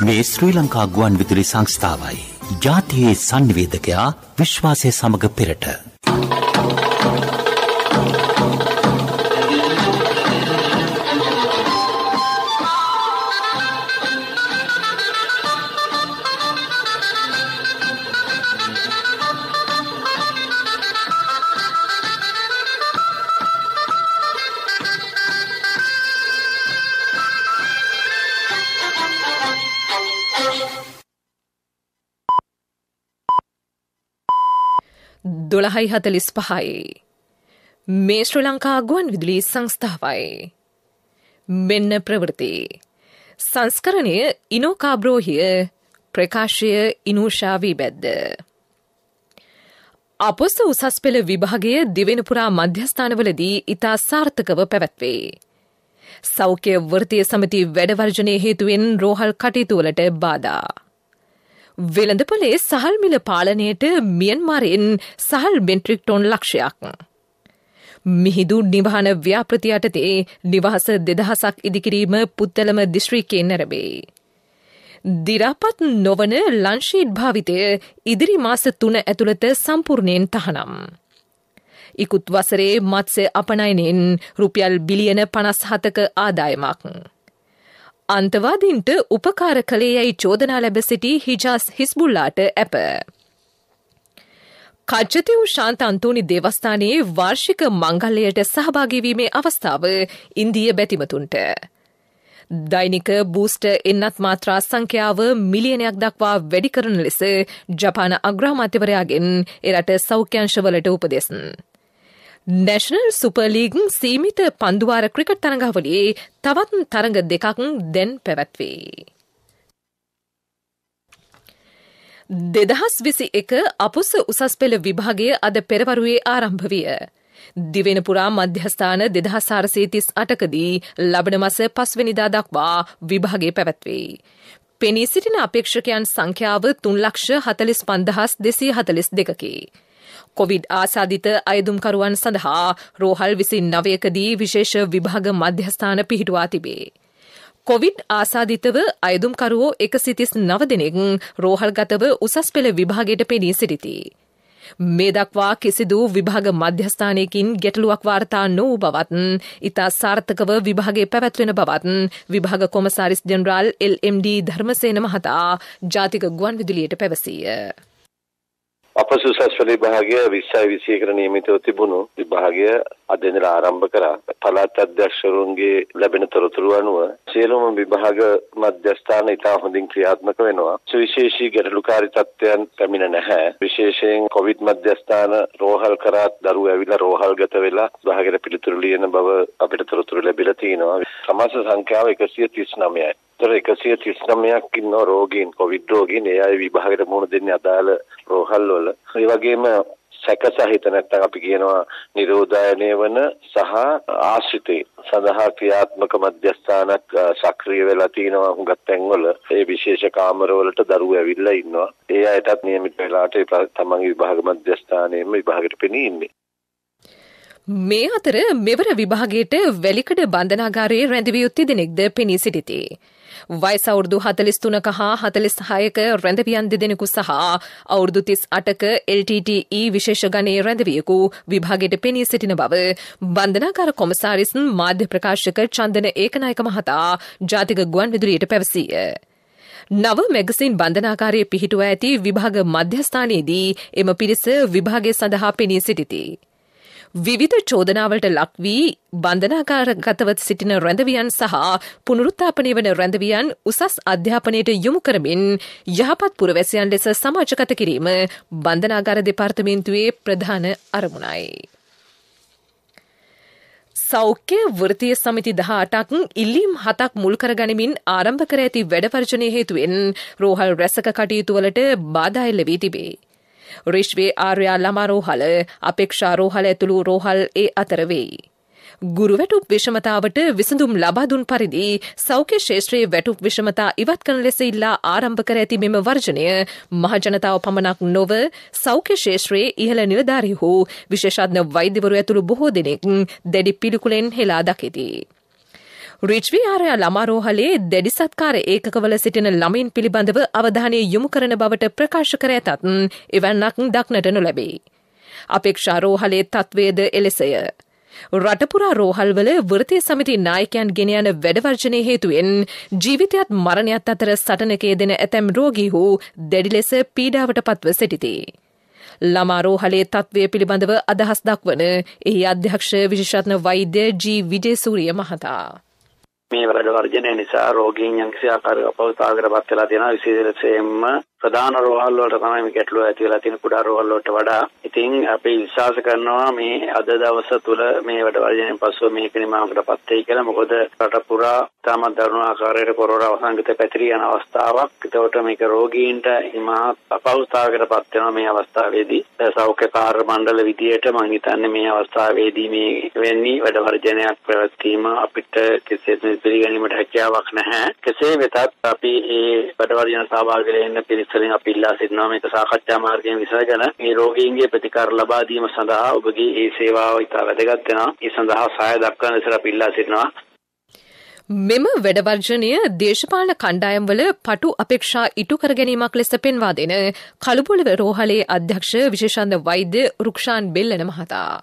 මේ ශ්‍රී ලංකා ගුවන් විදුලි සංස්ථාවයි. ජාතියේ සංනිවේදකයා විශ්වාසය සමග පෙරට. දොළහයි 45 මේ ශ්‍රී ලංකා ගුවන් විදුලි සංස්ථාවයි. මෙන්න ප්‍රවෘත්ති සංස්කරණය ඉනෝකාබ්‍රෝහිය ප්‍රකාශය ඉනූෂා වීබැද්ද. අපොස උසස් පෙළ විභාගය දිවෙන පුරා මධ්‍යස්ථානවලදී ඉතා සාර්ථකව පැවැත්වේ. සෞඛ්‍ය වෘත්තීය සමිති වැඩවර්ජනය හේතුවෙන් රෝහල් කටයුතුවලට බාධා. වෙළඳපොලේ සහල් මිල පාලනයට මියන්මාරයෙන් සහල් මෙට්‍රික් ටොන් ලක්ෂයක්. මිහිඳු නිවහන ව්‍යාපෘති යටතේ නිවහස 2000ක් ඉදිකිරීම පුත්තලම දිස්ත්‍රික්කයෙන් නැරඹේ. දිරාපත් නොවන ලන්ෂීට් භාවිතය ඉදිරි මාස 3 ඇතුළත සම්පූර්ණයෙන් තහනම්. ඉකුත් වසරේ මත්ස්‍ය අපනයනයෙන් රුපියල් බිලියන 57ක ආදායමක්. අන්තවාදීන්ට උපකාර කළේ යයි චෝදනා ලැබ සිටි හිජාස් හිස්බුල්ලාට ඇප. කජ්ජතිව් ශාන්ත අන්තෝනි දේවස්ථානයේ වාර්ෂික මංගල්‍යයට සහභාගී වීමේ අවස්ථාව ඉන්දීය බැතිමතුන්ට. දෛනික බූස්ටර් එන්නත් මාත්‍රා සංඛ්‍යාව මිලියනයක් දක්වා වැඩි කරන ලෙස ජපාන අග්‍රාමාත්‍යවරයාගෙන් එරට සෞඛ්‍යංශවලට උපදෙස්. නැෂනල් සුපර් ලීග් සීමිත පන්දුවාර ක්‍රිකට් තරඟාවලියේ තවත් තරඟ දෙකක් දැන් පැවැත්වේ. 2021 අපොස උසස් පෙළ විභාගය අද පෙරවරුවේ ආරම්භ විය. දිවෙන පුරා මධ්‍යස්ථාන 2438කදී ලබන මාස 5 වෙනිදා දක්වා විභාගය පැවැත්වේ. පෙනී සිටින අපේක්ෂකයන් සංඛ්‍යාව 3,45,242කි. කොවිඩ් ආසාදිත අයදුම්කරුවන් සඳහා රෝහල් 29කදී විශේෂ විභාග මධ්‍යස්ථාන පිහිටුවා තිබේ. කොවිඩ් ආසාදිතව අයදුම්කරුවෝ 139 දෙනෙක් රෝහල්ගතව උසස් පෙළ විභාගයට පෙනී සිටිති. මේ දක්වා කිසිදු විභාග මධ්‍යස්ථානයකින් ගැටලුවක් වාර්තා නොවූ බවත් ඉතා සාර්ථකව විභාගයේ පැවැත්වෙන බවත් විභාග කොමසාරිස් ජෙනරාල් LMD ධර්මසේන මහතා ජාතික ගුවන් විදුලියට පැවසීය. අපොස උසස් පෙළ විභාගය 2021කට නියමිතව තිබුණු විභාගය අද ඉඳලා ආරම්භ කරා. පළාත් අධ්‍යක්ෂවරුන්ගේ ලැබෙන තොරතුරු අනුව සියලුම විභාග මධ්‍යස්ථාන ඉතා හොඳින් ක්‍රියාත්මක වෙනවා. සුවිශේෂී ගැටලුකාරී තත්ත්වයන් පැමිණ නැහැ. විශේෂයෙන් කොවිඩ් මධ්‍යස්ථාන රෝහල් කරාත් දරුවෝ ඇවිල්ලා රෝහල්ගත වෙලා විභාගයට පිළිතුරු ලියන බව අපිට තොරතුරු ලැබිලා තිනවා. සමාජ සංඛ්‍යාව 139යි. 139ක් ඉන්න රෝගීන් කොවිඩ් රෝගීන් ඒ අය විභාගයට මුහුණ දෙන්නේ අදාළ රෝහල් වල. ඒ වගේම සැකසහිත නැත්නම් අපි කියනවා නිරෝධායනය වන සහ ආශ්‍රිතේ සඳහා ක්‍රියාත්මක මධ්‍යස්ථානක් සක්‍රිය වෙලා තිනවා හුඟක් තැන්වල. ඒ විශේෂ කාමරවලට දරුවෝ ඇවිල්ලා ඉන්නවා. ඒ අයටත් නියමිත වෙලාවට තමන්ගේ විභාග මධ්‍යස්ථානයෙම විභාගයට පෙනී ඉන්නේ. මේ අතර මෙවර විභාගයට වැලිකඩ බන්ධනාගාරයේ රැඳවිය යුතු දෙනෙක්ද පෙනී සිටිති. වයස අවුරුදු 43ක හා 46ක රැඳවියන් දෙදෙනෙකු සහ අවුරුදු 38ක LTTE විශේෂ ගණයේ රැඳවියෙකු විභාගයට පෙනී සිටින බව බන්ධනාගාර කොමසාරිස් මාධ්‍ය ප්‍රකාශක චන්දන ඒකනායක මහතා ජාතික ගුවන් විදුලියට පැවසීය. නව මැගසින් බන්ධනාගාරයේ පිහිටුවා ඇති විභාග මධ්‍යස්ථානයේදී එම පිරිස විභාගය සඳහා පෙනී සිටිති. විවිධ චෝදනාවලට ලක් වී බන්ධනාගාරගතව සිටින රැඳවියන් සහ පුනරුත්ථාපනය වන රැඳවියන් උසස් අධ්‍යාපනයට යොමු කරමින් යහපත් පුරවැසියන් ලෙස සමාජගත කිරීම බන්ධනාගාර දෙපාර්තමේන්තුවේ ප්‍රධාන අරමුණයි. සෞඛ්‍ය වෘත්තීය සමිති 18ක් ඉල්ලීම් 7ක් මුල් කරගනිමින් ආරම්භ කර ඇති වැඩවර්ජනය හේතුවෙන් රෝහල් රැසක කටයුතු වලට බාධා එල්ල වී තිබේ. රිශ්වේ ආර්යා ළමා රෝහල අපේක්ෂා රෝහල ඇතුළු රෝහල් ඒ අතර වෙයි. ගුරු වැටුප් විෂමතාවට විසඳුම් ලබා දුන් පරිදි සෞඛ්‍ය ශාස්ත්‍රයේ වැටුප් විෂමතා ඉවත් කරන ලෙස ඉල්ලා ආරම්භ කර ඇති මෙම වර්ජනය මහජනතාව පමණක් නොව සෞඛ්‍ය ශාස්ත්‍රයේ ඉහළ නිලධාරීහු විශේෂඥ වෛද්‍යවරු ඇතුළු බොහෝ දෙනෙක් දැඩි පිළිකුලෙන් හෙලා දකිති. රිච්විහාරය ළමාරෝහලේ දැඩි සත්කාර ඒකකවල සිටින ළමයින් පිළිබඳව අවධානය යොමු කරන බවට ප්‍රකාශ කර ඇතත් එවැන්නක් දක්නට නොලැබේ. අපේක්ෂා රෝහලේ තත්වයේද එලෙසය. රටපුරා රෝහල්වල වෘත්තීය සමිති නායකයන් ගෙන යන වැඩවර්ජනය හේතුවෙන් ජීවිතයත් මරණයත් අතර සටනකේ දෙන ඇතැම් රෝගීහු දැඩි ලෙස පීඩාවට පත්ව සිටිති. ළමා රෝහලේ තත්වය පිළිබඳව අදහස් දක්වන එහි අධ්‍යක්ෂ විශේෂඥ වෛද්‍ය ජී විජේසූරිය මහතා. මේ වැඩවර්ජනය නිසා රෝගීන් යම්කිසි ආකාරයක අපහසුතාවකටපත් වෙලා තියෙනවා. විශේෂයෙන්ම ප්‍රධාන රෝහල් වලට තමයි මේ ගැටලුව ඇති වෙලා තියෙන කුඩා රෝහල් වලට වඩා. ඉතින් අපි විශ්වාස කරනවා මේ අද දවස තුල මේ වැඩවර්ජනයෙන් පසුව මේක නිමාවකටපත් වෙයි කියලා. මොකද රට පුරා තාමත් දරුණු ආකාරයට කොරෝනා වසංගතය පැතිරී යන අවස්ථාවක්. ඒකට මේක රෝගීන්ට හිමා අපහසුතාවකටපත් වෙනවා මේ අවස්ථාවේදී. සෞඛ්‍ය කාර්ය මණ්ඩල විදියට මම හිතන්නේ මේ අවස්ථාවේදී මේ වෙන්නේ වැඩවර්ජනයක් පැවැත්වීම අපිට කිසිසේත් පිළිගැනීමට හැකියාවක් නැහැ. කෙසේ වෙතත් අපි මේ වැඩවර්ජන සහභාගී වෙන්න පිළිසලින් අපි ඉල්ලා සිටිනවා මේක සාකච්ඡා මාර්ගයෙන් විසඳගෙන මේ රෝගීන්ගේ ප්‍රතිකාර ලබා දීම සඳහා ඔබගේ මේ සේවාව ඉතා වැදගත් වෙනවා. ඒ සඳහා සහාය දක්වන ලෙස අපි ඉල්ලා සිටිනවා. මෙම වැඩවර්ජනය දේශපාලන කණ්ඩායම්වල පටු අපේක්ෂා ඉටු කර ගැනීමක් ලෙස පෙන්වා දෙන කළුපොළව රෝහලේ අධ්‍යක්ෂ විශේෂඥ වෛද්‍ය රුක්ෂාන් බෙල්ලන මහතා.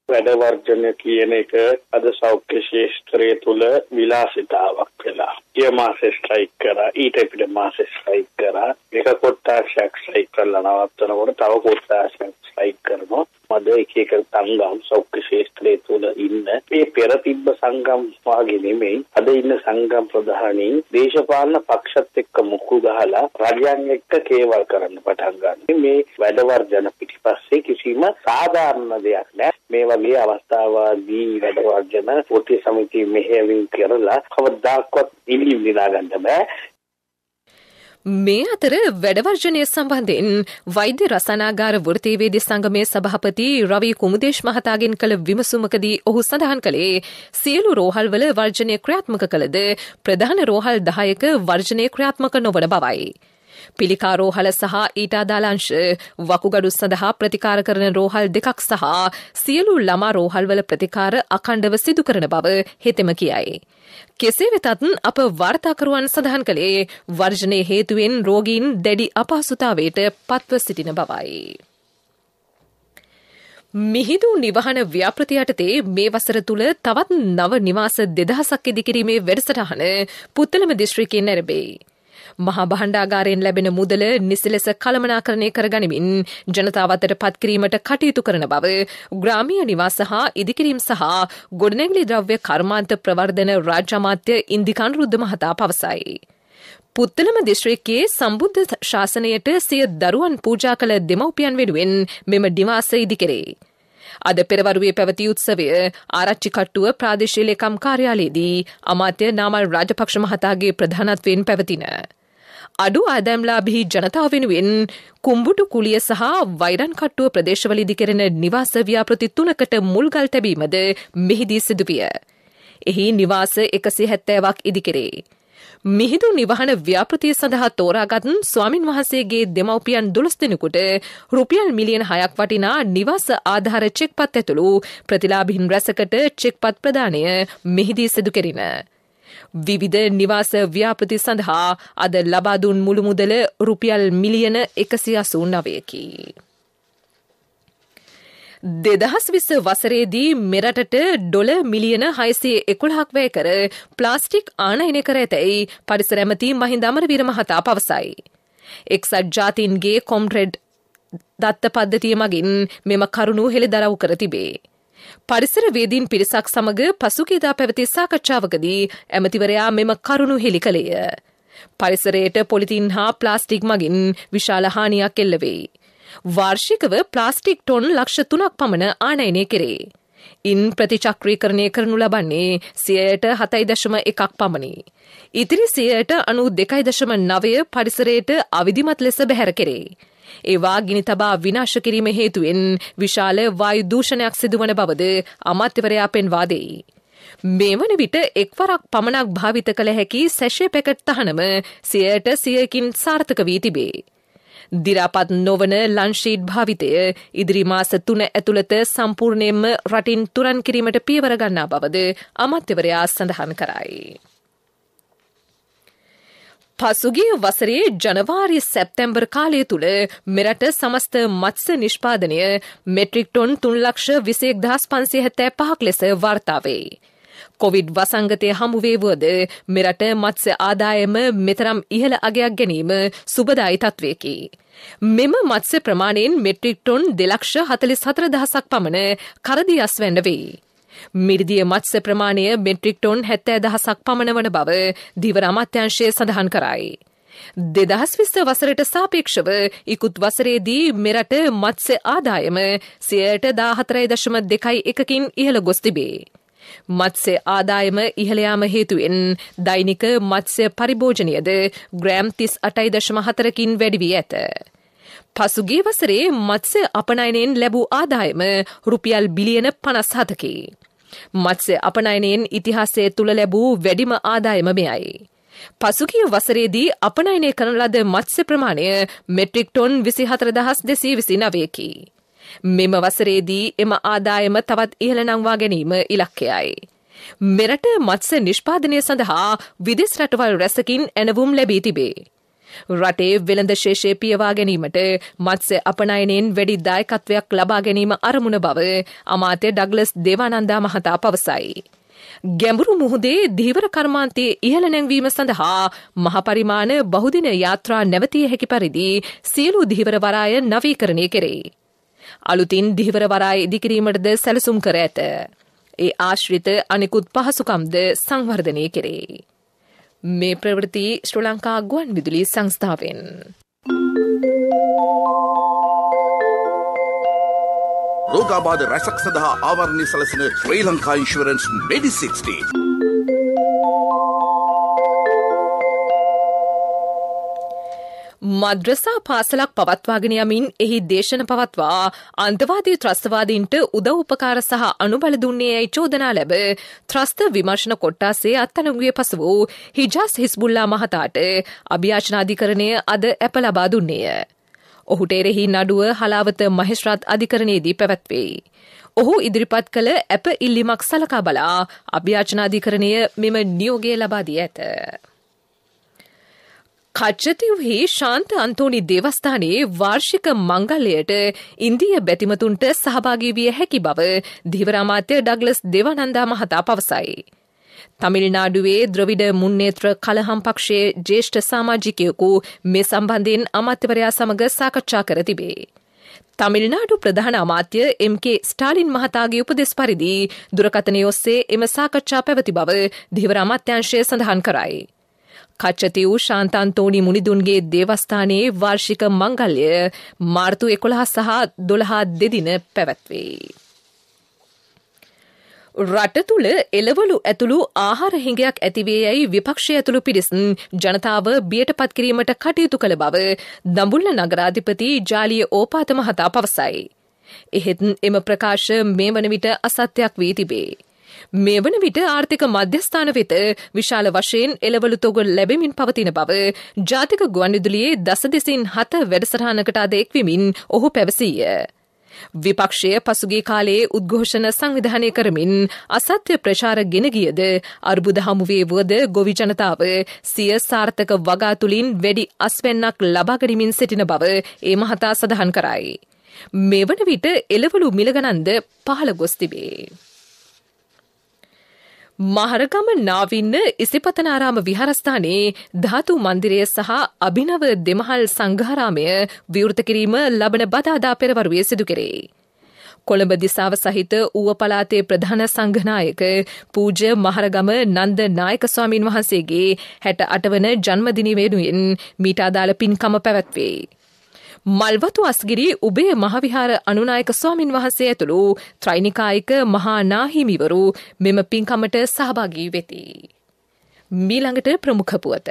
වැඩවර්ජන කියන එක අද සෞඛ්‍ය ශාස්ත්‍රයේ තුල විලාසිතාවක් වෙලා. ගිය මාසේ ස්ට්‍රයික් කරා, ඊට පිට මාසේ ස්ට්‍රයික් කරා. එක කොට්ටාශයක් ස්ට්‍රයික් කරලා නවත්තනකොට තව කොට්ටාශයක් ස්ට්‍රයික් කරනවා. මද එක සංගම් සෞඛ්‍ය ශාස්ත්‍රයේ තුල ඉන්න මේ පෙර තිබ්බ සංගම් වාගේ නෙමෙයි. අද ඉන්න සංගම් ප්‍රධානීන් දේශපාලන පක්ෂත් එක්ක මුහු ගහලා රජයන් එක්ක කේවල් කරන්න පටන් ගන්න. මේ වැඩවර්ජන පිටිපස්සේ කිසිම සාධාරණ දෙයක් නැහැ. මේ වගේ අවස්ථාවදී වැඩවර්ජන වෘත්තීය සමිති මෙහෙයවින් කරලා කවදාකවත් ඉල්ලීම් දිනා ගන්න බෑ. මේ අතර වැඩවර්ජනය සම්බන්ධයෙන් වෛද්‍ය රසායනාගාර වෘත්තීයවේදී සංගමේ සභාපති රවි කුමුදේශ් මහතාගෙන් කළ විමසුමකදී ඔහු සඳහන් කළේ සියලු රෝහල්වල වර්ජනය ක්‍රියාත්මක කළද ප්‍රධාන රෝහල් 10ක වර්ජනය ක්‍රියාත්මක නොවන බවයි. පිළිකා රෝහල සහ ඊට අදාළ අංශ වකුගඩු සඳහා ප්‍රතිකාර කරන රෝහල් 2ක් සහ සියලු ළමා රෝහල්වල ප්‍රතිකාර අඛණ්ඩව සිදු කරන බව හෙතෙම කියයි. කෙසේ වෙතත් අප වාර්තාකරුවන් සඳහන් කළේ වර්ජනයේ හේතුවෙන් රෝගීන් දැඩි අපහසුතාවයට පත්ව සිටින බවයි. මිහිඳු නිවහන ව්‍යාපෘති යටතේ මේ වසර තුල තවත් නව නිවාස 2000ක් ඉදිකිරීමේ වැඩසටහන පුත්තලම දිස්ත්‍රික්කයේ නැරඹේ. මහා භාණ්ඩාගාරයෙන් ලැබෙන මුදල නිසි ලෙස කළමනාකරණය කරගනිමින් ජනතාව අතර පත් කිරීමට කටයුතු කරන බව ග්‍රාමීය නිවාස හා ඉදිකිරීම් සහ ගොඩනැගිලි ද්‍රව්‍ය කර්මාන්ත ප්‍රවර්ධන රාජ්‍ය අමාත්‍ය ඉන්දිකා අනුරුද්ධ මහතා පවසයි. පුත්තලම දිස්ත්‍රික්කයේ සම්බුද්ධ ශාසනයට සිය දරුවන් පූජා කළ දෙමව්පියන් වෙනුවෙන් මෙම නිවාස ඉදිකෙරේ. අද පෙරවරුවේ පැවති උත්සවය ආරච්චි කට්ටුව ප්‍රාදේශීය ලේකම් කාර්යාලයේදී අමාත්‍ය නාමල් රාජපක්ෂ මහතාගේ ප්‍රධානත්වයෙන් පැවතින. අඩු ආදායම්ලාභී ජනතාව වෙනුවෙන් කුඹුටු කුලිය සහ වෛරන් කට්ටුව ප්‍රදේශවලදී කෙරෙන නිවාස ව්‍යාපෘති 3කට මුල්ගල් තැබීමද මෙහිදී සිදුවිය. එහි නිවාස 170ක් ඉදිකෙරේ. මිහිඳු නිවහන ව්‍යාපෘතිය සඳහා තෝරාගත් ස්වාමින් වහන්සේගේ දෙමව්පියන් 12 දෙනෙකුට රුපියල් මිලියන 6ක් වටිනා නිවාස ආධාර චෙක්පත් ඇතුළු ප්‍රතිලාභීන් රැසකට චෙක්පත් ප්‍රදානය මෙහිදී සිදු කෙරින. විවිධ නිවාස ව්‍යාපෘති සඳහා අද ලබා දුන් මුළු මුදල රුපියල් මිලියන 189කි. 2020 වසරේදී මෙරටට ඩොලර් මිලියන 611ක් වැය කර ප්ලාස්ටික් ආනයනය කර ඇතැයි පරිසර ඇමති මහින්ද අමරවීර මහතා පවසයි. එක්සත් ජාතීන්ගේ කොම්රෙඩ් දත්ත පද්ධතිය මගින් මෙම කරුණු හෙළිදරව් කර තිබේ. පරිසර වේදීන් පිරිසක් සමග පසුගියදා පැවති සාකච්ඡාවකදී ඇමතිවරයා මෙම කරුණු හෙළි කළේය. පරිසරයට පොලිතීන් හා ප්ලාස්ටික් මගින් විශාල හානියක් එල්ල වෙයි. වාර්ෂිකව ප්ලාස්ටික් ටොන් ලක්ෂ 3ක් පමණ ආනයනය කෙරේ. ඉන් ප්‍රතිචක්‍රීකරණය කරනු ලබන්නේ 7.1% පමණි. ඉතිරි 92.9% පරිසරයට අවිධිමත් ලෙස බැහැර කෙරේ. ඒවා ගිනි තබා විනාශ කිරීම හේතුවෙන් විශාල වායු දූෂණයක් සිදුවන බවද අමාත්‍යවරයා පෙන්වා දෙයි. මේ වන විට එක්වරක් පමණක් භාවිත කළ හැකි සැෂේ පැකට් තහනම 100%කින් සාර්ථක වී තිබේ. දිරාපත් නොවන ලන්ෂීට් භාවිතය ඉදිරි මාස 3 ඇතුළත සම්පූර්ණයෙන්ම රටින් තුරන් කිරීමට පියවර ගන්නා බවද අමාත්‍යවරයා සඳහන් කරයි. පසුගිය වසරේ ජනවාරි සැප්තැම්බර් කාලය තුළ මෙරට සමස්ත මත්ස්‍ය නිෂ්පාදනය මෙට්‍රික් ටොන් 3,21,575ක් ලෙස වාර්තා වේ. කොවිඩ් වසංගතය හමුවේ වුවද මෙරට මත්ස්‍ය ආදායම මෙතරම් ඉහළ අගයක් ගැනීම සුබදායි තත්වයකි. මෙම මත්ස්‍ය ප්‍රමාණයෙන් මෙට්‍රික් ටොන් 2,44,000ක් පමණ කරදී අස්වැන්න වේ. මිරිදිය මත්ස්‍ය ප්‍රමාණය මෙට්‍රික් ටොන් 70,000ක් පමණ වන බව ධීවර අමාත්‍යාංශය සඳහන් කරයි. 2020 වසරට සාපේක්ෂව ඉකුත් වසරේදී මෙරට මත්ස්‍ය ආදායම 14.21%කින් ඉහළ ගොස් තිබේ. මත්ස්‍ය ආදායම ඉහළ යාම හේතුවෙන් දෛනික මත්ස්‍ය පරිභෝජනයද ග්‍රෑම් 38.4කින් වැඩි වී ඇත. පසුගිය වසරේ මත්ස්‍ය අපනයනයෙන් ලැබූ ආදායම රුපියල් බිලියන 57කි. මත්ස්‍ය අපනයනයෙන් ඉතිහාසය තුළ ලැබූ වැඩිම ආදායම මෙයයි. පසුගිය වසරේදී අපනයනය කරන ලද මත්ස්‍ය ප්‍රමාණය මෙට්‍රික් ටොන් 24,229කි. මෙම වසරේදී එම ආදායම තවත් ඉහළ නංවා ගැනීම ඉලක්කයයි. මෙරට මත්ස්‍ය නිෂ්පාදනය සඳහා විදෙස් රටවල් රැසකින් ඇනවුම් ලැබී තිබේ. රටේ වෙළඳ ශේෂය පියවා ගැනීමට මත්ස්‍ය අපනයනයෙන් වැඩි දායකත්වයක් ලබා ගැනීම අරමුණ බව අමාත්‍ය ඩග්ලස් දේවානන්දා මහතා පවසයි. ගැඹුරු මුහුදේ ධීවර කර්මාන්තයේ ඉහළ නැංවීම සඳහා මහ පරිමාණ බහුදින යාත්‍රා නැවතිය හැකි පරිදි සියලු ධීවර වරාය නවීකරණය කෙරේ. අලුතින් ධීවර වරාය ඉදිකිරීමටද සැලසුම් කර ඇත. ඒ ආශ්‍රිත අනෙකුත් පහසුකම්ද සංවර්ධනය කෙරේ. මේ ප්‍රවෘත්ති ශ්‍රී ලංකා ගුවන් විදුලි සංස්ථාවෙන්. රෝගාබාධ රැසක් සඳහා ආවරණය සැලසෙන ශ්‍රී ලංකා ඉන්ෂුරන්ස් මෙඩි60. මද්‍රසා පාසලක් පවත්වාගෙන යමින් එහි දේශන පවත්වා අන්තවාදී ත්‍රස්තවාදීන්ට උදව් උපකාර සහ අනුබල දුන්නේ යයි චෝදනා ලැබ ත්‍රස්ත විමර්ශන කොට්ටාසේ අත්අඩංගුවේ පසු වූ හිජාස් හිස්බුල්ලා මහතාට අභියාචනාධිකරණය අද ඇප ලබා දුන්නේය. ඔහුට එරෙහි නඩුව හලාවත මහේස්ත්‍රාත් අධිකරණයේදී පැවැත්වේ. ඔහු ඉදිරිපත් කළ ඇප ඉල්ලීමක් සලකා බලා අභියාචනාධිකරණය මෙම නියෝගය ලබා දී ඇත. කච්චතිව්හි ශාන්ත අන්තෝනි දේවස්ථානයේ වාර්ෂික මංගල්‍යයට ඉන්දිය බැතිමතුන්ට සහභාගී විය හැකි බව ධීවර අමාත්‍ය ඩග්ලස් දේවානන්දා මහතා පවසයි. තමිල්නාඩුවේ ද්‍රවිඩ මුන්නේත්‍ර කලහම් පක්ෂයේ ජ්‍යෙෂ්ඨ සමාජිකයෙකු මේ සම්බන්ධයෙන් අමාත්‍යවරයා සමග සාකච්ඡා කර තිබේ. තමිල්නාඩු ප්‍රධාන අමාත්‍ය එම්.කේ. ස්ටාලින් මහතාගේ උපදෙස් පරිදි දුරකථනය ඔස්සේ එම සාකච්ඡා පැවති බව ධීවර අමාත්‍යාංශය සඳහන් කරයි. කච්චතිව් ශාන්තාන්තෝනි මුනිදුන්ගේ දේවස්ථානයේ වාර්ෂික මංගල්‍ය මාර්තු 11 සහ 12 දෙදින පැවැත්වේ. රට තුළ එළවලු ඇතුළු ආහාර හිඟයක් ඇතිවේ යයි විපක්ෂය ඇතුළු පිරිස් ජනතාව බියට පත් කිරීමට කටයුතු කළ බව දඹුල්ල නගරාධිපති ජාලිය ඕපාත මහතා පවසයි. එහෙත් එම ප්‍රකාශ මේ වන විට අසත්‍යයක් වී තිබේ. මේ වන විට ආර්ථික මධ්‍යස්ථාන වෙත විශාල වශයෙන් එළවලු තොග ලැබෙමින් පවතින බව ජාතික ගුවන්විදුලියේ 10/7 වැඩසටහනකට අද එක්වෙමින් ඔහු පැවසීය. විපක්ෂය පසුගිය කාලයේ උද්ඝෝෂණ සංවිධානය කරමින් අසත්‍ය ප්‍රචාර ගෙන ගියද අර්බුද හමුවේ වුවද ගොවි ජනතාව සිය සාර්ථක වගා තුලින් වැඩි අස්වැන්නක් ලබා ගනිමින් සිටින බව ඒ මහතා සඳහන් කරයි. මේ වන විට එළවලු මිල ගණන්ද පහළ ගොස් තිබේ. මහරගම නාවින්න ඉසිපතනාරාම විහාරස්ථානයේ ධාතු මන්දිරය සහ අභිනව දෙමහල් සංඝාරාමය විවෘත කිරීම ලබන බදාදා පෙරවරුවේ සිදු කෙරේ. කොළඹ දිසාව සහිත ඌව පළාතේ ප්‍රධාන සංඝනායක පූජ්‍ය මහරගම නන්ද නායක ස්වාමීන් වහන්සේගේ 68 වන ජන්මදිනය වෙනුවෙන් මීට අදාළ පින්කම පැවැත්වේ. මල්වතු අස්ගිරි උබේ මහවිහාර අනුනායක ස්වාමින් වහන්සේ ඇතුළු ත්‍රිනිකායික මහා නාහිමිවරු මෙම පින්කමට සහභාගී වෙති. මීළඟට ප්‍රමුඛ පුවත.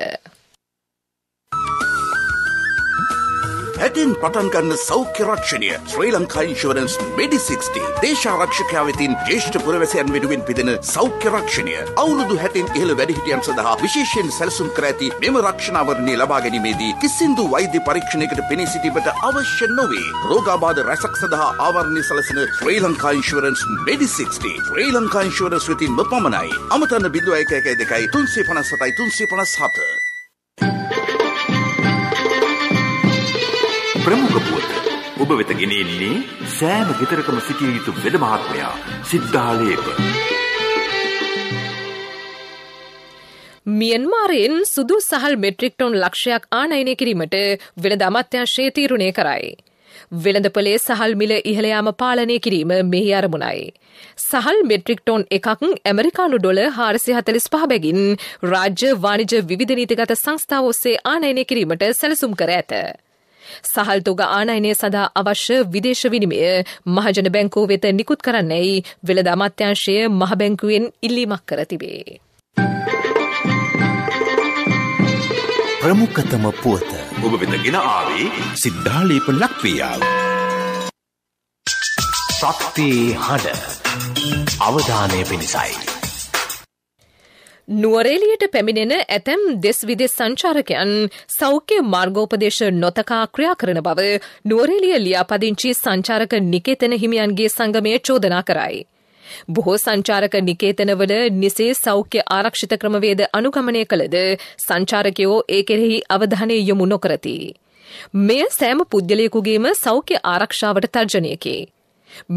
හැටින් පටන් ගන්න සෞඛ්‍ය රක්ෂණය ශ්‍රී ලංකා ඉන්ෂුරන්ස් මෙඩි 60 දේශාරක්ෂකයා වෙතින් ජ්‍යෙෂ්ඨ පුරවැසියන් වෙනුවෙන් පිදෙන සෞඛ්‍ය රක්ෂණය අවුරුදු 60න් ඉහළ වැඩිහිටියන් සඳහා විශේෂයෙන් සැලසුම් කර ඇති මෙම රක්ෂණාවරණය ලබා ගැනීමේදී කිසිදු වෛද්‍ය පරීක්ෂණයකට පෙනී සිටීමට අවශ්‍ය නොවේ. රෝගාබාධ රැසක් සඳහා ආවරණය සැලසෙන ශ්‍රී ලංකා ඉන්ෂුරන්ස් මෙඩි 60 ශ්‍රී ලංකා ඉන්ෂුරන්ස් වෙතින්ම පමණයි. අමතන්න 0112 357 357. ප්‍රමුඛ පුවත ඔබ වෙත ගෙනෙන්නේ සෑම ගෙදරකම සිටිය යුතු වෙද මහත්මයා සිද්ධාලේක. මියන්මාරයෙන් සුදු සහල් මෙට්‍රික් ටොන් ලක්ෂයක් ආනයනය කිරීමට වෙළඳ අමාත්‍යාංශය තීරණය කරයි. වෙළඳපොලේ සහල් මිල ඉහළ යාම පාලනය කිරීම මෙහි අරමුණයි. සහල් මෙට්‍රික් ටොන් එකක් ඇමරිකානු ඩොල 445 බැගින් රාජ්‍ය වාණිජ විවිධ නීතිගත සංස්ථාව ඔස්සේ ආනයනය කිරීමට සැලසුම් කර ඇත. සහල් තොග ආනයනය සඳහා අවශ්‍ය විදේශ විනිමය මහජන බැංකුව වෙත නිකුත් කරන්නයි වෙළඳ අමාත්‍යාංශය මහ බැංකුවෙන් ඉල්ලීමක් කර තිබේ. ප්‍රමුඛතම පුවත ඔබ වෙත ගෙන ආවේ සිද්ධාලේප ලක්වියාව. ශක්තියේ හඬ අවධානය පිණිසයි. නුවරඑළියට පැමිණෙන ඇතැම් දෙස් විදෙස් සංචාරකයන් සෞඛ්‍ය මාර්ගෝපදේශ නොතකා ක්‍රියා කරන බව නුවරඑළිය ලියාපදිංචි සංචාරක නිකේතන හිමියන්ගේ සංගමය චෝදනා කරයි. බොහෝ සංචාරක නිකේතනවල නිසේ සෞඛ්‍ය ආරක්ෂිත ක්‍රමවේද අනුගමනය කළද සංචාරකයෝ ඒ කෙරෙහි අවධානය යොමු නොකරති. මෙය සෑම පුද්ගලයෙකුගේම සෞඛ්‍ය ආරක්ෂාවට තර්ජනයකි.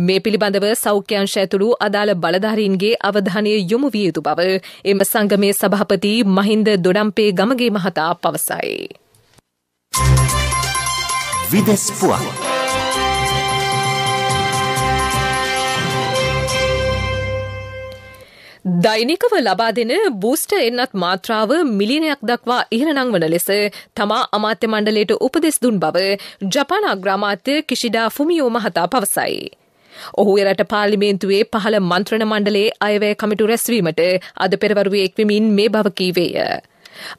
මේ පිළිබඳව සෞඛ්‍යංශ ඇතුළු අදාළ බලධාරීන්ගේ අවධානය යොමු විය යුතු බව එම සංගමේ සභාපති මහින්ද දොඩම්පේ ගමගේ මහතා පවසයි. විදෙස් පුවත් දෛනිකව ලබා දෙන බූස්ටර් එන්නත් මාත්‍රාව මිලියනයක් දක්වා ඉහළ නංවන ලෙස තමා අමාත්‍ය මණ්ඩලයට උපදෙස් දුන් බව ජපාන අග්‍රාමාත්‍ය කිෂිඩා ෆුමියෝ මහතා පවසයි. ඔහු එරට පාර්ලිමේන්තුවේ පහළ මන්ත්‍රණ මණ්ඩලයේ අයවැය කමිටු රැස්වීමට අද පෙරවරුවේ එක්වෙමින් මේ බව කීවේය.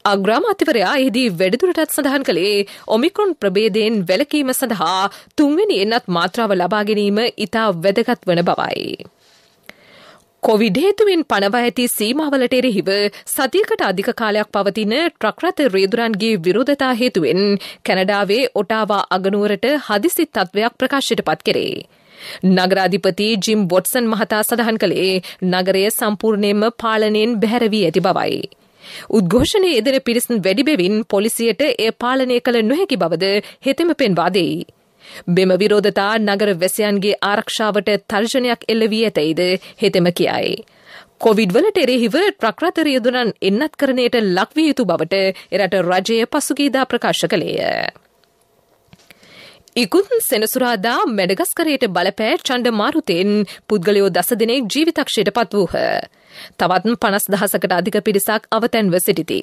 අග්‍රාමාත්‍යවරයා එහිදී වැඩිදුරටත් සඳහන් කළේ ඔමික්‍රොන් ප්‍රභේදයෙන් වැළකීම සඳහා තුන්වෙනි එන්නත් මාත්‍රාව ලබා ගැනීම ඉතා වැදගත් වන බවයි. කොවිඩ් හේතුවෙන් පනවා ඇති සීමාවලට එරෙහිව සතියකට අධික කාලයක් පවතින ට්‍රක් රථ රේදුරන්ගේ විරෝධතා හේතුවෙන් කැනඩාවේ ඔටාවා අගනුවරට හදිසි තත්ත්වයක් ප්‍රකාශයට පත් කෙරේ. නගරාධිපති ජිම් වොට්සන් මහතා සඳහන් කළේ නගරය සම්පූර්ණයෙන්ම පාලනයෙන් බැහැර වී ඇති බවයි. උද්ඝෝෂණයේ යෙදෙන පිරිස් වැඩි බැවින් පොලිසියට එය පාලනය කළ නොහැකි බවද හෙතෙම පෙන්වා දෙයි. බෙම විරෝධතා නගර වැසියන්ගේ ආරක්ෂාවට තර්ජනයක් එල්ල වී ඇතැයිද හෙතෙම කියයි. කොවිඩ් වලට එරෙහිව ට්‍රක් රථ රියදුරන් එන්නත් කරණයට ලක්විය යුතු බවට එරට රජය පසුගියදා ප්‍රකාශ කළේය. ඉකුත් සෙනසුරාදා මැඩගස්කරයට බලපෑ ඡණ්ඩ මාරුතෙන් පුද්ගලයෝ 10 දෙනෙක් ජීවිතක්ෂයට පත් වූහ. තවත් 50,000කට අධික පිරිසක් අවතැන්ව සිටිති.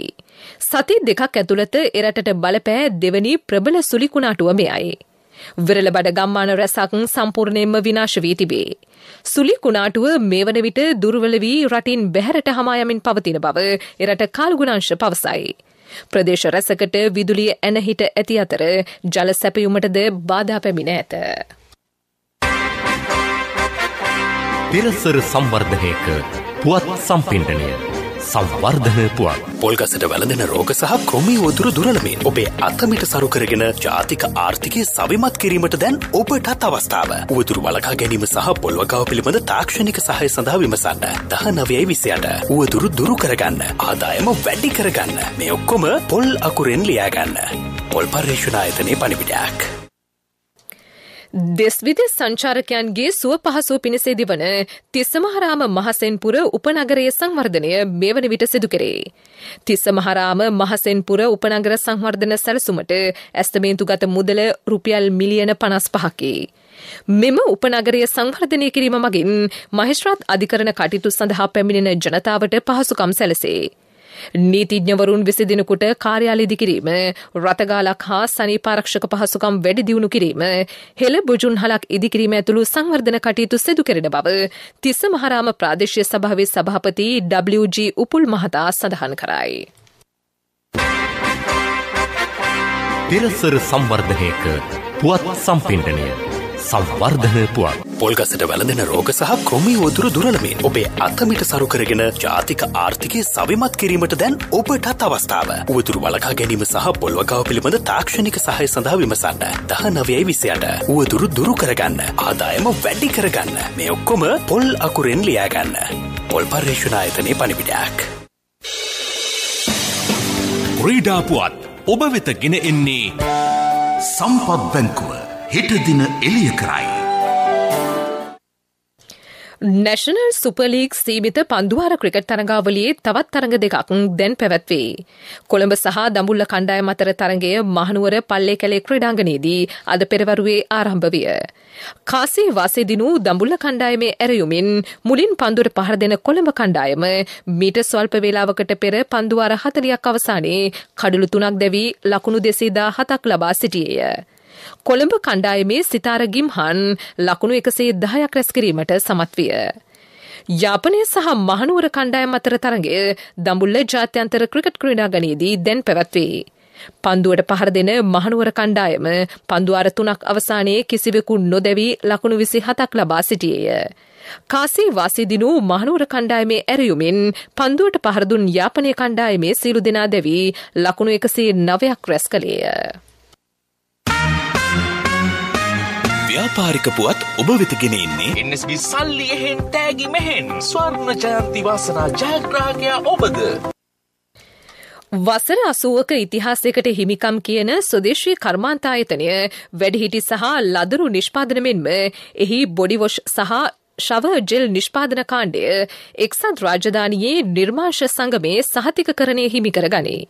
සති දෙකක් ඇතුළත එරටට බලපෑ දෙවැනි ප්‍රබල සුළි කුණාටුව මෙයයි. විරලබඩ ගම්මාන රැසක් සම්පූර්ණයෙන්ම විනාශ වී තිබේ. සුළි කුණාටුව මේ වන විට දුර්වල වී රටින් බැහැරට හමා යමින් පවතින බව එරට කාලගුණාංශ පවසයි. ප්‍රදේශ රැසකට විදුලිය ඇන හිට ඇති අතර ජල සැපයුමටද බාධා පැමිණ ඇත. තිරසර සංවර්ධනයක පුවත් සම්පින්ඩනය සංවර්ධන පුවත්. පොල්ගසට වැළඳෙන රෝග සහ කෘමි උදුරු දුරලමින් ඔබේ අතමිට සරු කරගෙන ජාතික ආර්ථිකය සවිමත් කිරීමට දැන් ඔබටත් අවස්ථාව. උවදුරු වළකා ගැනීම සහ පොල්වගාව පිළිබඳ තාක්ෂණික සහාය සඳහා විමසන්න 1928 උවදුරු දුරු කරගන්න ආදායම වැඩි කරගන්න මේ ඔක්කොම පොල් අකුරෙන් ලියාගන්න. පොල් පර්යේෂණ ආයතනයේ පණිවිඩයක්. දෙස් විදෙස් සංචාරකයන්ගේ සුව පහසුව පිණිස දිවන තිස්සමහාරාම මහසෙන්පුර උපනගරයේ සංවර්ධනය මේ වන විට සිදු කෙරේ. තිස්සමහාරාම මහසෙන්පුර උපනගර සංවර්ධන සැලසුමට ඇස්තමේන්තුගත මුදල රුපියල් මිලියන 55කි. මෙම උපනගරය සංවර්ධනය කිරීම මගින් මහේස්ත්‍රාත් අධිකරණ කටයුතු සඳහා පැමිණෙන ජනතාවට පහසුකම් සැලසේ. නීතිඥවරුන් 20 දිනකට කාර්යාලය ඉදිකිරීම, රථගාලක් හා සනීපාරක්ෂක පහසුකම් වැඩි දියුණු කිරීම, හෙළ බොජුන්හලක් ඉදිකිරීම ඇතුළු සංවර්ධන කටයුතු සිදු කෙරෙන බව තිස්සමහාරාම ප්‍රාදේශීය සභාවේ සභාපති WG උපුල් මහතා සඳහන් කරයි. පෙරසර සංවර්ධනයක පුවත් සම්පින්ඩනය සංවර්ධන පුවත්. පොල්ගසට වැළඳෙන රෝග සහ කෘමි උදුරු දුරලමින් ඔබේ අතමිට සරු කරගෙන ජාතික ආර්ථිකය සවිමත් කිරීමට දැන් ඔබටත් අවස්ථාව. උවදුරු වළකා ගැනීම සහ පොල්වගාව පිළිබඳ තාක්ෂණික සහාය සඳහා විමසන්න 1928 උවදුරු දුරු කරගන්න ආදායම වැඩි කරගන්න මේ ඔක්කොම පොල් අකුරෙන් ලියා ගන්න. පොල් පර්යේෂණ ආයතනයේ පණිවිඩයක්. ක්‍රීඩා පුවත් ඔබ වෙත ගෙන එන්නේ සම්පත් බැංකුව හෙට දින එළිය කරයි. නැෂනල් සුපර් ලීග් සීමිත පන්දුවාර ක්‍රිකට් තරඟාවලියේ තවත් තරඟ දෙකක් දැන් පැවැත්වේ. කොළඹ සහ දඹුල්ල කණ්ඩායම අතර තරඟය මහනුවර පල්ලේ කැලේ ක්‍රීඩාංගණයේදී අද පෙරවරුවේ ආරම්භ විය. කාසී වාසී දිනු දඹුල්ල කණ්ඩායමේ ඇරයුමින් මුලින් පන්දුවට පහර දෙන කොළඹ කණ්ඩායම මීට ස්වල්ප වේලාවකට පෙර පන්දුවාර 40ක් අවසානයේ කඩලු 3ක් දැවී ලකුණු 217ක් ලබා සිටියේය. කොළඹ කණ්ඩායමේ සිතාර ගිම්හන් ලකුණු 110ක් රැස් කිරීමට සමත් විය. යාපනය සහ මහනුවර කණ්ඩායම් අතර තරඟය දඹුල්ල ජාත්‍යන්තර ක්‍රිකට් ක්‍රීඩාංගණයේදී දැන් පැවැත්වේ. පන්දුවට පහර දෙන මහනුවර කණ්ඩායම පන්දුවාර 3ක් අවසානයේ කිසිවෙකු නොදැවී ලකුණු 27ක් ලබා සිටියේය. කාසී වාසී දිනු මහනුවර කණ්ඩායමේ ඇරයුමින් පන්දුවට පහර දුන් යාපනය කණ්ඩායමේ සියලු දෙනා දැවී ලකුණු 109ක් රැස් කළේය. ව්‍යාපාරික පුවත් ඔබ වෙත ගෙන එන්නේ NSB සල්ලි එහෙන් තෑගි මෙහෙන් ස්වර්ණ ජයන්ති වාසනා ජයග්‍රාහකයා ඔබද. වසර 80ක ඉතිහාසයකට හිමිකම් කියන ස්වදේශීය කර්මාන්ත ආයතනය වැඩිහිටි සහ ලදරු නිෂ්පාදන මෙන්ම එහි බොඩි වොෂ් සහ ශවර් ජෙල් නිෂ්පාදන කාණ්ඩය එක්සත් රාජධානියේ නිර්මාංශ සංගමේ සහතිකකරණය හිමි කරගනී.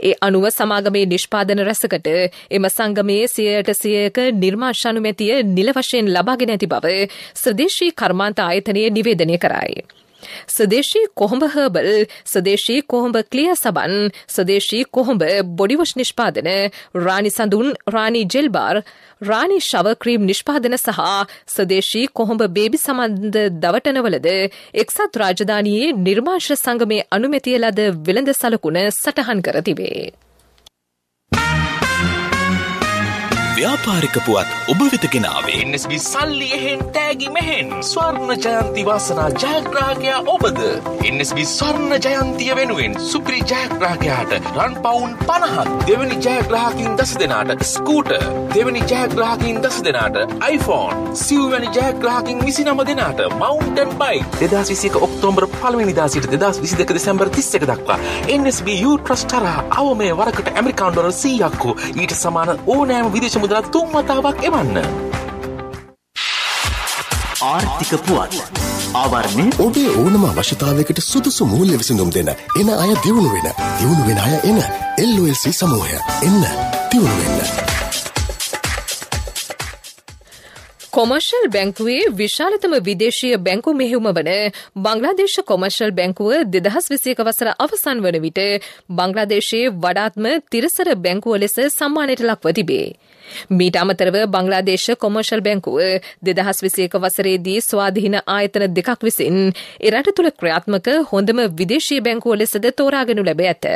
ඒ අනුව සමාගමේ නිෂ්පාදන රැසකට එම සංගමයේ 100% නිර්මාංශ අනුමැතිය නිල වශයෙන් ලබාගෙන ඇති බව ස්වදේශී කර්මාන්ත ආයතනය නිවේදනය කරයි. ස්වදේශී කොහොඹ හර්බල්, ස්වදේශී කොහොඹ ක්ලියර් සබන්, ස්වදේශී කොහොඹ බොඩිවොෂ් නිෂ්පාදන, රාණි සඳුන්, Rani gel bar, Rani shower cream නිෂ්පාදන සහ ස්වදේශී කොහොඹ බේබි සමන්ද දවටනවලද එක්සත් රාජධානියේ නිර්මාංශ සංගමේ අනුමැතිය ලද වෙළඳ සලකුණ සටහන් කර තිබේ. ව්‍යාපාරික පුවත් ඔබ වෙත ගෙනාවේ NSB සල්ලි එහෙන් තෑගි මෙහෙන් ස්වර්ණ ජයන්ති වාසනා ජයග්‍රාහකයා ඔබද. NSB ස්වර්ණ ජයන්තිය වෙනුවෙන් සුපිරි ජයග්‍රාහකයාට රන් පවුන් 50ක්, දෙවැනි ජයග්‍රාහකින් 10 දෙනාට ස්කූටර්, දෙවැනි ජයග්‍රාහකින් 10 දෙනාට iPhone, සිව්වැනි ජයග්‍රාහකින් 29 දෙනාට මවුන්ටන් බයික්. 2021 ඔක්තෝබර් 1 වෙනිදා සිට 2022 දෙසැම්බර් 31 දක්වා NSB U Trust තරහ අවමේ වරකට ඇමරිකානු ඩොලර් 100ක් හෝ ඊට සමාන ඕනෑම විදේශ මුදලක් 3 වතාවක් එවන්න. ආර්ථික පුවත් ආවරණය ඔබේ ඕනම අවශ්‍යතාවයකට සුදුසු මූල්‍ය විසඳුම් දෙන එන අය දියුණු වෙන අය එන LOLC සමූහය එන්න දියුණු වෙන්න. කොමර්ෂල් බැංකුවේ විශාලතම විදේශීය බැංකු මෙහෙයුම වන බංග්ලාදේශ කොමර්ෂල් බැංකුව 2021 වසර අවසන් වන විට බංග්ලාදේශයේ වඩාත්ම තිරසර බැංකුව ලෙස සම්මානයට ලක්ව තිබේ. මීට අමතරව බංග්ලාදේශ කොමර්ෂල් බැංකුව 2021 වසරේදී ස්වාධීන ආයතන දෙකක් විසින් එරට තුළ ක්‍රියාත්මක හොඳම විදේශීය බැංකුව ලෙසද තෝරාගනු ලැබ ඇත.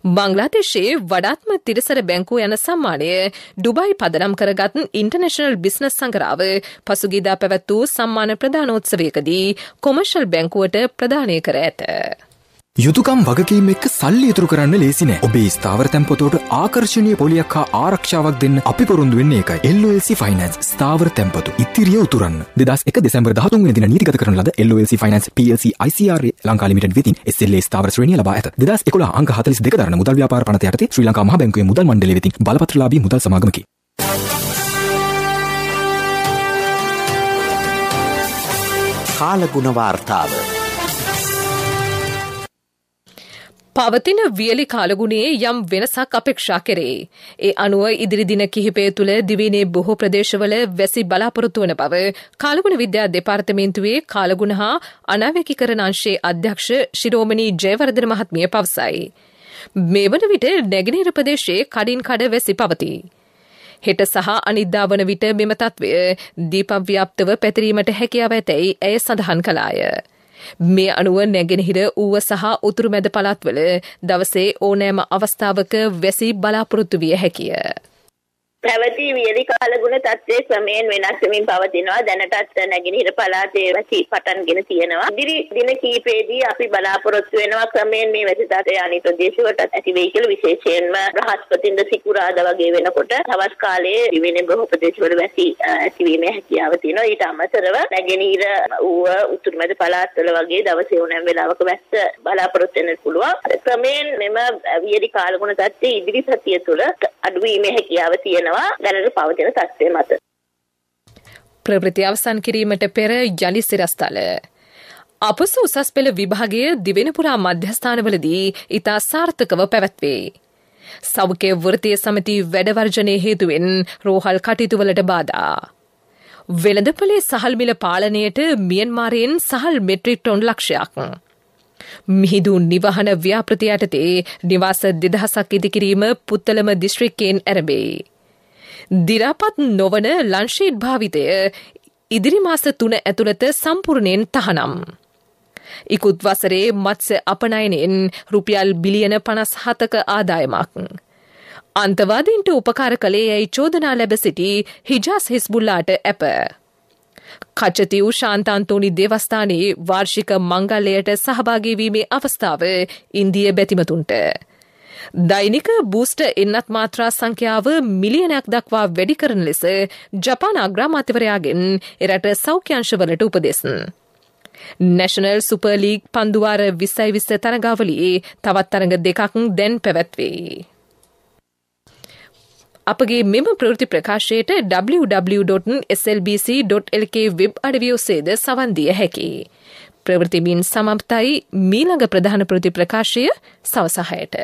බංග්ලාදේශයේ වඩාත්ම තිරසර බැංකුව යන සම්මානය ඩුබයි පදනම් කරගත් ඉන්ටර්නැෂනල් බිස්නස් සංගරාව පසුගියදා පැවැත් වූ සම්මාන ප්‍රදානෝත්සවයකදී කොමර්ෂල් බැංකුවට ප්‍රදානය කර ඇත. යුතුකම් වගකීම් එක්ක සල්ලි ඉතුරු කරන්න ලේසි නෑ. ඔබේ ස්ථාවර තැන්පතෝට ආකර්ශනීය පොලියක් හා ආරක්ෂාවක් දෙන්න අපි පොරොන්දු වෙන්නේ ඒකයි. LOLC Finance ස්ථාවර තැන්පතු ඉතිරිය උතුරන්න. 2001 දෙසැම්බර් 13 වෙනි දින නීතිගත කරන ලද LOLC Finance PLC ICRA Lanka limited වෙතින් SLA ස්ථාවර ශ්‍රේණිය ලබා ඇත. 2011 අංක 42 දරන මුදල් ව්‍යාපාර පනත යටතේ ශ්‍රී ලංකා මහා බැංකුවේ මුදල් මණ්ඩලය වෙතින් බලපත්‍රලාභී මුදල් සමාගමකි. කාලගුණ වාර්තාව පවතින වියලි කාලගුණයේ යම් වෙනසක් අපේක්ෂා කෙරේ. ඒ අනුව ඉදිරි දින කිහිපය තුළ දිවයිනේ බොහෝ ප්‍රදේශවල වැසි බලාපොරොත්තු වන බව කාලගුණ විද්‍යා දෙපාර්තමේන්තුවේ කාලගුණ හා අනාවැකිකරණ අංශයේ අධ්‍යක්ෂ ශිරෝමණී ජයවර්ධන මහත්මිය පවසයි. මේ වන විට නැගෙනහිර ප්‍රදේශයේ කඩින් කඩ වැසි පවතී. හෙට සහ අනිද්දා වන විට මෙම තත්ත්වය දීපව්‍යාප්තව පැතිරීමට හැකියාව ඇතැයි ඇය සඳහන් කළාය. මේ අනුව නැගෙනහිර ඌව සහ උතුරු මැද පළාත්වල දවසේ ඕනෑම අවස්ථාවක වැසි බලාපොරොත්තු විය හැකිය. පැවති වියලි කාලගුණ තත්ත්වයේ ක්‍රමයෙන් වෙනස් වෙමින් පවතිනවා. දැනටත් නැගෙනහිර පළාතේ වැසි පටන්ගෙන තියෙනවා. ඉදිරි දින කිහිපෙදී අපි බලාපොරොත්තු වෙනවා ක්‍රමයෙන් මේ වැසි තත්ත්වය අනිත් ප්‍රදේශවලට ඇති වෙයි කියලා. විශේෂයෙන්ම බ්‍රහස්පතින්ද සිකුරාදා වගේ වෙනකොට හවස් කාලයේ දිවෙන බොහෝ ප්‍රදේශවල වැසි ඇතිවීමේ හැකියාව තියෙනවා. ඊට අමතරව නැගෙනහිර ඌව උතුරු මැද පළාත්වල වගේ දවසේ ඕනෑම වෙලාවක වැස්ස බලාපොරොත්තු වෙන්න පුළුවන්. ක්‍රමයෙන් මෙම වියලි කාලගුණ තත්ත්වයේ ඉදිරි සතිය තුළ අඩුවීමේ හැකියාව තියෙනවා. දැනට පවතින තත්ත්වය මත. ප්‍රවෘත්ති අවසන් කිරීමට පෙර යලි සිරස්තල. අපසු උසස් පෙළ විභාගයේ දිවෙනපුරා මධ්‍යස්ථානවලදී ඉතා සාර්ථකව පැවැත්වේ. සෞඛ්‍ය වෘත්තීය සමිති වැඩවර්ජනයේ හේතුවෙන් රෝහල් කටයුතුවලට බාධා. වෙළඳපොලේ සහල් මිල පාලනයට මියන්මාරයෙන් සහල් මෙට්‍රික් ටොන් ලක්ෂයක්. මිහිදු නිවහන ව්‍යාපෘති යටතේ නිවාස 2000ක් ඉදිකිරීම පුත්තලම දිස්ත්‍රික්කයෙන් ඇරඹේ. දිරාපත් නොවන ලන්ෂීට් භාවිතය ඉදිරි මාස 3 ඇතුළත සම්පූර්ණයෙන් තහනම්. ඉකුත් වසරේ මත්ස්‍ය අපනයනයෙන් රුපියල් බිලියන 57ක ආදායමක්. අන්තවාදීන්ට උපකාර කළේ යැයි චෝදනා ලැබ සිටි හිජාස් හිස්බුල්ලාට ඇප. කච්චතිව් ශාන්තාන්තෝනි දේවස්ථානයේ වාර්ෂික මංගල්‍යයට සහභාගී වීමේ අවස්ථාව ඉන්දිය බැතිමතුන්ට. දෛනික බූස්ට එන්නත් මාත්‍රා සංඛ්‍යාව මිලියනයක් දක්වා වැඩි කරන ලෙස ජපාන අග්‍රාමාත්‍යවරයාගෙන් එරට සෞඛ්‍යංශවලට උපදෙස්. නැෂනල් සුපර් ලීග් පන්දුවාර 2020 තරගාවලියේ තවත් තරඟ දෙකක් දැන් පැවැත්වේ. අපගේ මෙම ප්‍රවෘත්ති ප්‍රකාශයට www.slbc.lk වෙබ් අඩවිය ඔස්සේද සවන් දිය හැකියි. ප්‍රවෘත්තිමින් සමප්තයි මීළඟ ප්‍රධාන ප්‍රවෘත්ති ප්‍රකාශය සවස 6ට.